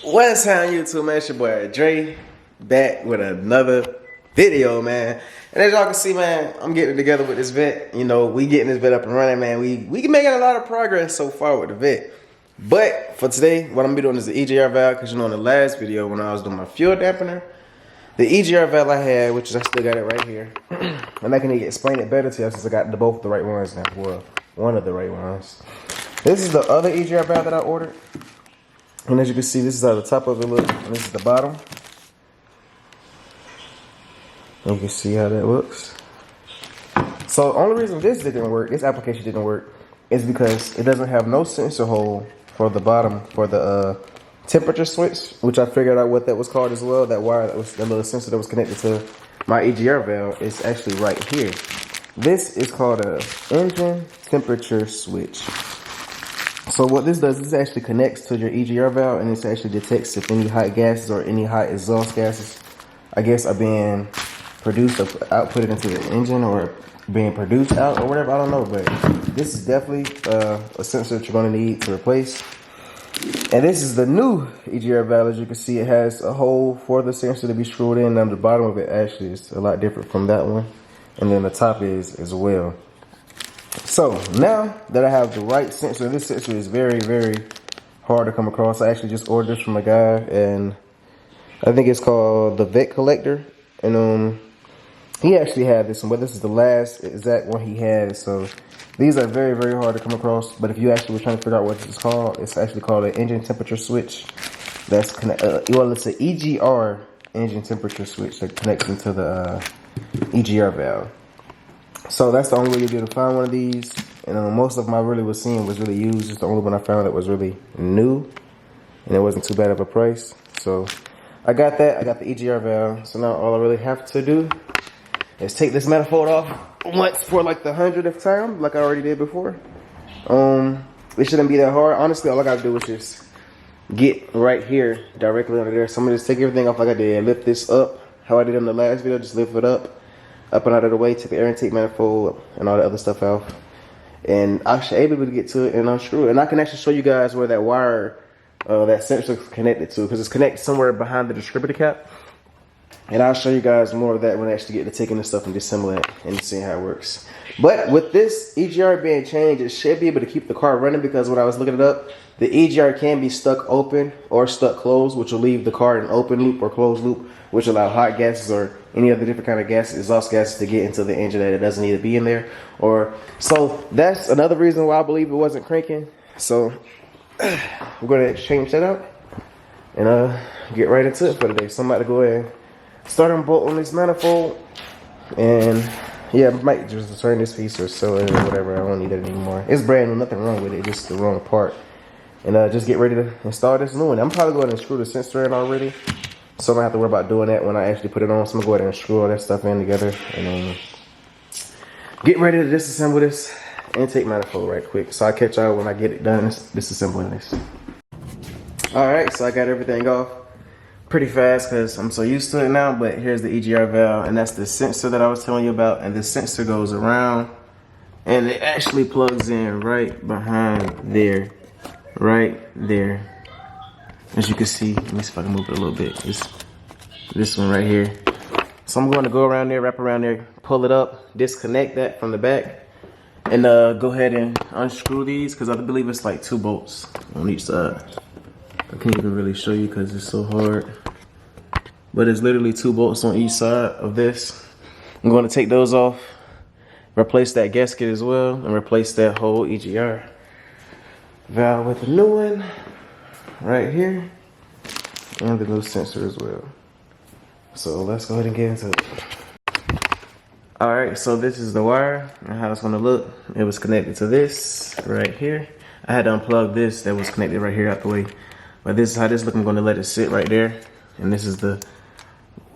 What's on YouTube, man? It's your boy Dre, back with another video, man. And as y'all can see, man, I'm getting it together with this vet. You know, we getting this vet up and running, man. We can making a lot of progress so far with the vet. But for today, what I'm gonna be doing is the EGR valve, because you know in the last video when I was doing my fuel dampener, the EGR valve I had, which is I still got it right here. I'm not gonna explain it better to you since I got both the right ones now. Well, one of the right ones. This is the other EGR valve that I ordered. And as you can see, this is how the top of it looks, and this is the bottom. You can see how that looks. So the only reason this didn't work, this application didn't work, is because it doesn't have no sensor hole for the bottom for the temperature switch, which I figured out what that was called as well. That wire, that was the little sensor that was connected to my EGR valve, is actually right here. This is called a engine temperature switch. So what this does, this actually connects to your EGR valve, and this actually detects if any hot gases or any hot exhaust gases, I guess, are being produced or outputted into the engine or being produced out or whatever. I don't know, but this is definitely a sensor that you're going to need to replace. And this is the new EGR valve. As you can see, it has a hole for the sensor to be screwed in, and the bottom of it actually is a lot different from that one, and then the top is as well. So now that I have the right sensor, this sensor is very, very hard to come across. I actually just ordered this from a guy, and I think it's called the Vet Collector. And he actually had this one, but this is the last exact one he had. So these are very, very hard to come across. But if you actually were trying to figure out what this is called, it's actually called an engine temperature switch. That's well, it's an EGR engine temperature switch that connects into the EGR valve. So that's the only way you'll be able to find one of these. And most of them I really was seeing was really used. It's the only one I found that was really new, and it wasn't too bad of a price. So I got that. I got the EGR valve. So now all I really have to do is take this manifold off once for like the 100th time, like I already did before. It shouldn't be that hard. Honestly, all I gotta do is just get right here directly under there. So I'm gonna just take everything off like I did, lift this up how I did in the last video. Just lift it up and out of the way, take the air intake manifold and all the other stuff out, and I should be able to get to it and unscrew it. And I can actually show you guys where that wire, that sensor is connected to, because it's connected somewhere behind the distributor cap. And I'll show you guys more of that when I actually get to taking this stuff and disassembling it and seeing how it works. But with this EGR being changed, it should be able to keep the car running, because when I was looking it up, the EGR can be stuck open or stuck closed, which will leave the car in open loop or closed loop, which allow hot gases or any other different kind of gases, exhaust gases, to get into the engine that it doesn't need to be in there. So that's another reason why I believe it wasn't cranking. So we're going to change that out and get right into it for today. So I'm about to go ahead and start unbolting this manifold, and yeah, I might just return this piece or sell it or whatever. I don't need it anymore. It's brand new, nothing wrong with it, just the wrong part. And just get ready to install this new one. I'm probably going to screw the sensor in already, so I don't have to worry about doing that when I actually put it on. So I'm gonna go ahead and screw all that stuff in together and then get ready to disassemble this intake manifold right quick. So I'll catch y'all when I get it done disassembling this. Alright, so I got everything off pretty fast because I'm so used to it now. But here's the EGR valve, and that's the sensor that I was telling you about. And this sensor goes around, and it actually plugs in right behind there, right there. As you can see, let me see if I can move it a little bit. This one right here. So I'm going to go around there, wrap around there, pull it up, disconnect that from the back, and go ahead and unscrew these, because I believe it's like 2 bolts on each side. I can't even really show you because it's so hard, but it's literally 2 bolts on each side of this. I'm going to take those off, replace that gasket as well, and replace that whole EGR valve with a new one right here, and the new sensor as well. So let's go ahead and get into it. Alright, so this is the wire and how it's going to look. It was connected to this right here. I had to unplug this that was connected right here out the way. But this is how this looks. I'm going to let it sit right there. And this is the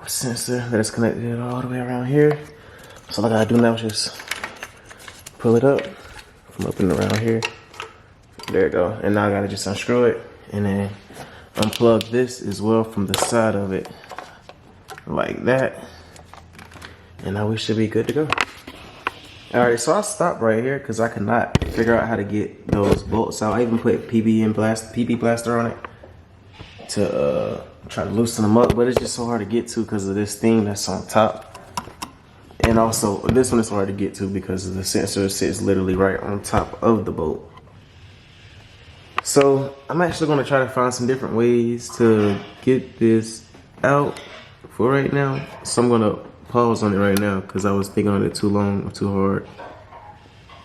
sensor that is connected all the way around here. So all I gotta do now is just pull it up from up and around here. There you go. And now I gotta just unscrew it and then unplug this as well from the side of it, like that. And now we should be good to go. Alright, so I stopped right here because I could not figure out how to get those bolts out. I even put PB blaster on it. to try to loosen them up, but it's just so hard to get to because of this thing that's on top. And also, this one is hard to get to because the sensor sits literally right on top of the bolt. So I'm actually going to try to find some different ways to get this out for right now. So I'm going to pause on it right now because I was thinking on it too long or too hard.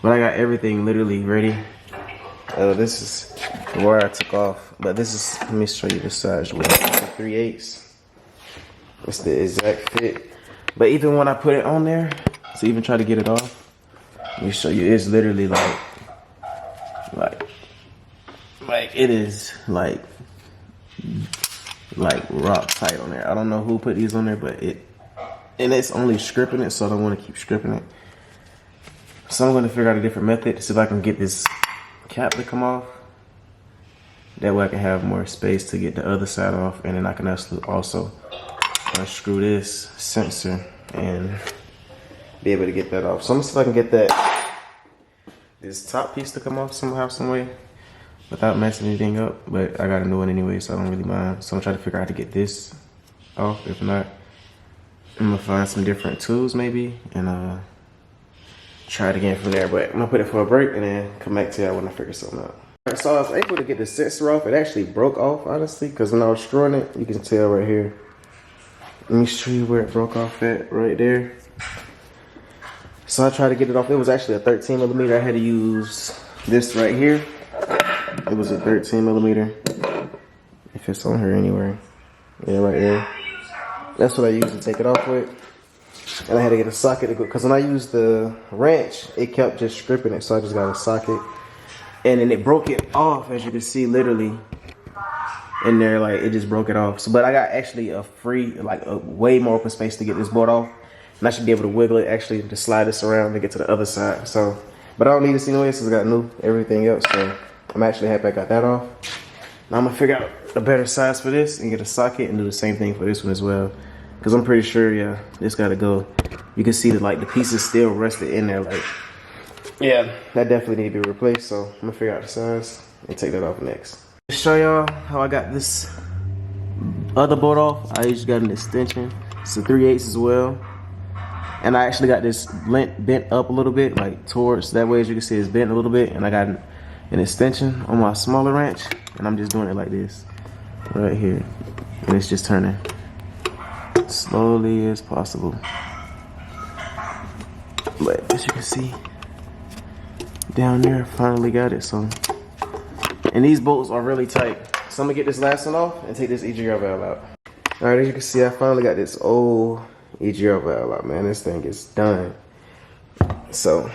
But I got everything literally ready. This is where I took off, but this is, let me show you the size. It's a 3/8. It's the exact fit. But even when I put it on there, to even try to get it off, let me show you, it's literally like it is like rock tight on there. I don't know who put these on there, but and it's only stripping it, so I don't want to keep stripping it. So I'm going to figure out a different method to see if I can get this cap to come off. That way I can have more space to get the other side off, and then I can also unscrew this sensor and be able to get that off. So I'm gonna see if I can get this top piece to come off somehow, some way, without messing anything up. But I got a new one anyway, so I don't really mind. So I'm trying to figure out how to get this off. If not, I'm gonna find some different tools maybe and try it again from there. But I'm gonna put it for a break and then come back to y'all when I figure something out. Alright, so I was able to get the sensor off. It actually broke off, honestly, because when I was screwing it, you can tell right here. Let me show you where it broke off at, right there. So I tried to get it off. It was actually a 13 millimeter. I had to use this right here. It was a 13 millimeter. If it's on here anywhere. Yeah, right there. That's what I used to take it off with. And I had to get a socket to go, because when I used the wrench, it kept just stripping it. So I just got a socket. And then it broke it off, as you can see, literally. In there, like, it just broke it off. So, but I got actually a free, like, a way more open space to get this board off. And I should be able to wiggle it, actually, to slide this around to get to the other side. So, but I don't need this anyway, since I got everything else. So, I'm actually happy I got that off. Now, I'm gonna figure out a better size for this and get a socket and do the same thing for this one as well. Because I'm pretty sure, yeah, this gotta go. You can see that, like, the pieces still rested in there, like, yeah, that definitely need to be replaced. So, I'm gonna figure out the size and take that off next. To show y'all how I got this other bolt off, I just got an extension. It's a 3/8 as well. And I actually got this bent up a little bit, like towards, that way as you can see it's bent a little bit. And I got an extension on my smaller wrench, and I'm just doing it like this, right here. And it's just turning slowly as possible. But as you can see, down there, I finally got it, so. And these bolts are really tight. So I'm gonna get this last one off and take this EGR valve out. All right, as you can see, I finally got this old EGR valve out, man. This thing is done. So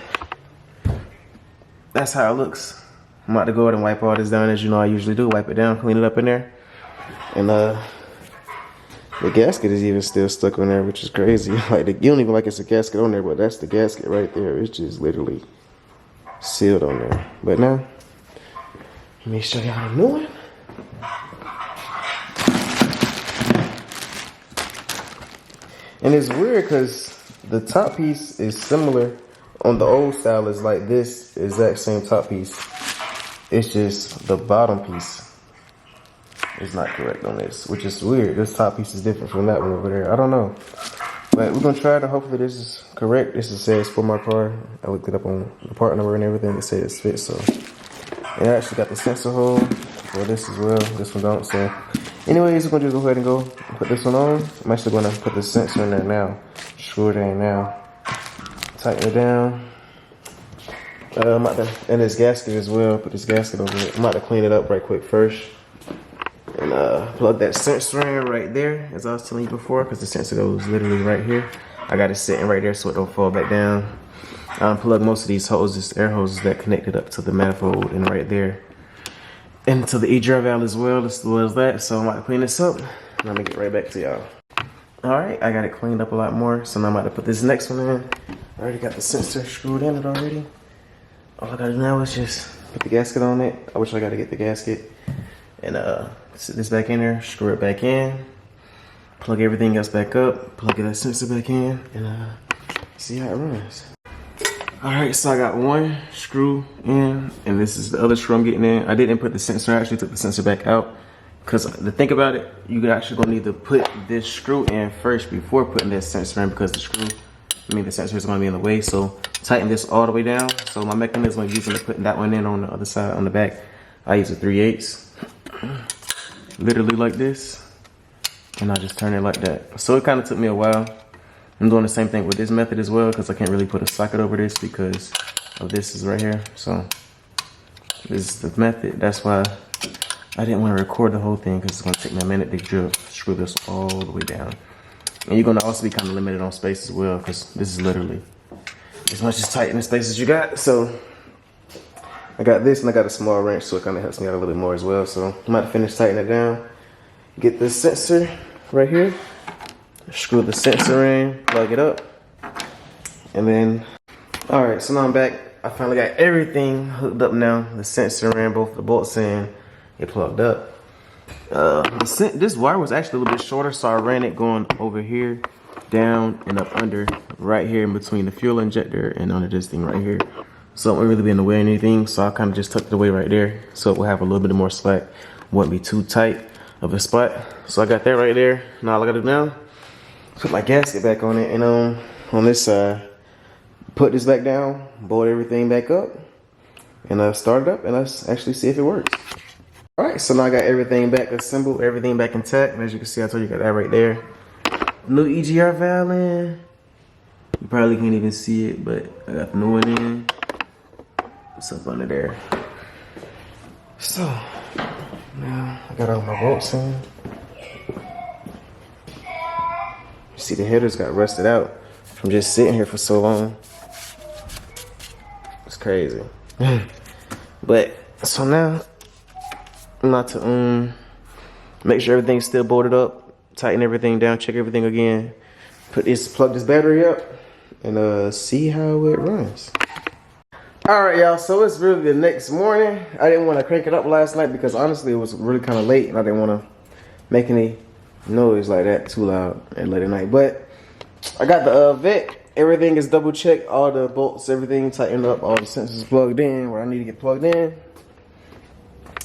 that's how it looks. I'm about to go ahead and wipe all this down, as you know I usually do. Wipe it down, clean it up in there. And the gasket is even still stuck on there, which is crazy. Like, you don't even like it's a gasket on there, but that's the gasket right there. It's just literally sealed on there. But now, let me show y'all the new one. And it's weird because the top piece is similar on the old style. Is like this exact same top piece. It's just the bottom piece is not correct on this, which is weird. This top piece is different from that one over there. I don't know. But we're going to try it, and hopefully this is correct. This is says for my car. I looked it up on the part number and everything. It says it fits, so. And I actually got the sensor hole for this as well. This one don't. So, anyways, we're going to just go ahead and go and put this one on. I'm actually going to put the sensor in there now. Screw it in now. Tighten it down. I'm about to, and this gasket as well. Put this gasket over it. I'm about to clean it up right quick first. And plug that sensor in right there, as I was telling you before, because the sensor goes literally right here. I got it sitting right there so it don't fall back down. I unplugged most of these hoses, air hoses that connected up to the manifold and right there. And to the EGR valve as well as that. So I'm about to clean this up, and I'm gonna get right back to y'all. Alright, I got it cleaned up a lot more, so now I'm about to put this next one in. I already got the sensor screwed in it already. All I gotta do now is just put the gasket on it. I wish I gotta get the gasket. And sit this back in there, screw it back in, plug everything else back up, plug that sensor back in, and see how it runs. Alright, so I got one screw in, and this is the other screw I'm getting in. I didn't put the sensor, I actually took the sensor back out Because to think about it, you're actually gonna need to put this screw in first before putting this sensor in, because the sensor is gonna be in the way. So tighten this all the way down. So my mechanism I'm using to putting that one in on the other side, on the back, I use a 3/8, literally like this, and I just turn it like that. So it kind of took me a while. I'm doing the same thing with this method as well, because I can't really put a socket over this because of this is right here. So this is the method. That's why I didn't want to record the whole thing, because it's going to take me a minute to screw this all the way down. And you're going to also be kind of limited on space as well, because this is literally as much as tight in the space as you got. So I got this, and I got a small wrench, so it kind of helps me out a little bit more as well. So I'm about to finish tightening it down. Get this sensor right here. Screw the sensor in, plug it up, and then, all right, so now I'm back. I finally got everything hooked up now. The sensor in, both the bolts in, it plugged up. This wire was actually a little bit shorter, so I ran it going over here, down, and up under, right here in between the fuel injector and under this thing right here. So it won't really be in the way or anything, so I kind of just tucked it away right there, so it will have a little bit more slack, won't be too tight of a spot. So I got that right there. Now all I gotta do now, put my gasket back on it, and on this side, put this back down, bolt everything back up, and start it up, and let's actually see if it works. All right, so now I got everything back assembled, everything back intact, and as you can see, I told you, got that right there. New EGR valve in. You probably can't even see it, but I got the new one in. What's up under there? So now I got all my bolts in. See, the headers got rusted out from just sitting here for so long. It's crazy. But so now I'm about to make sure everything's still bolted up, tighten everything down, check everything again, plug this battery up, and see how it runs. All right, y'all, so it's really the next morning. I didn't want to crank it up last night because honestly it was really kind of late, and I didn't want to make any noise like that too loud at late at night. But I got the vet, everything is double checked, all the bolts, everything tightened up, all the sensors plugged in where I need to get plugged in.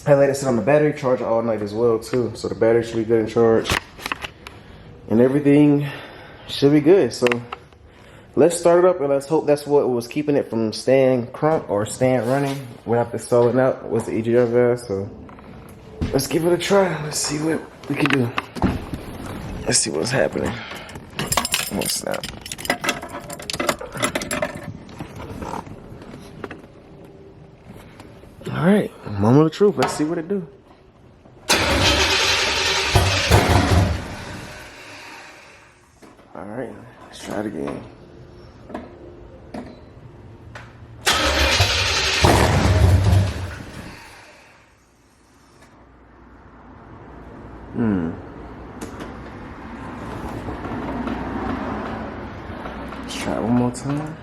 I let it sit on the battery charger all night as well too, so the battery should be good in charge and everything should be good. So let's start it up, and let's hope that's what was keeping it from staying crunk or staying running without the stalling out was the EGR valve. So let's give it a try. Let's see what we can do. Let's see what's happening. Oh, snap. All right, moment of truth. Let's see what it do. All right, let's try it again. Let's try it one more time.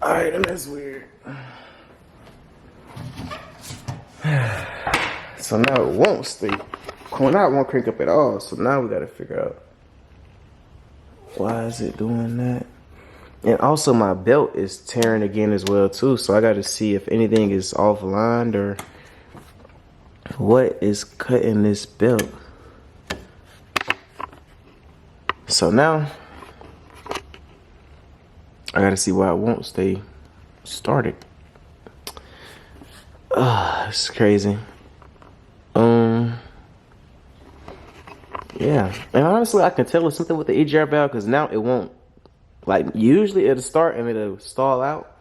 All right, and that's weird. So now it won't stay. Now it won't crank up at all. So now we gotta figure out why is it doing that. And also my belt is tearing again as well too. So I gotta see if anything is offline or what is cutting this belt. So now I gotta see why it won't stay started. It's crazy. Yeah, and honestly, I can tell it's something with the EGR valve because now it won't. Like usually it'll start and it'll stall out,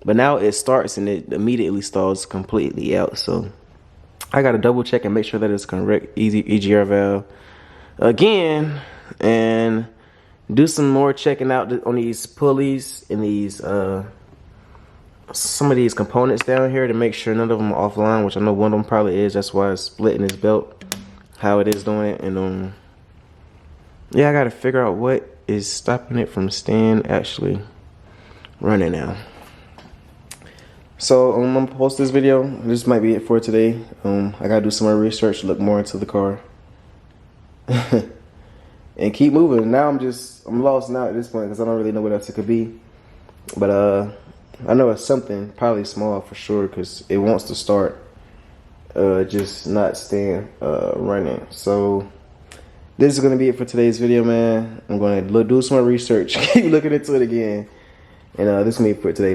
but now it starts and it immediately stalls completely out. So I gotta double check and make sure that it's correct EGR valve again, and do some more checking out on these pulleys and these some of these components down here to make sure none of them are offline, which I know one of them probably is. That's why it's splitting this belt how it is doing it. And yeah, I gotta figure out what is stopping it from staying actually running now. So I'm gonna post this video. This might be it for today. I gotta do some more research, look more into the car and keep moving. Now I'm lost now at this point because I don't really know what else it could be. But I know it's something probably small for sure because it wants to start, just not staying running. So this is gonna be it for today's video, man. I'm gonna do some more research, keep looking into it again, and this is me for today.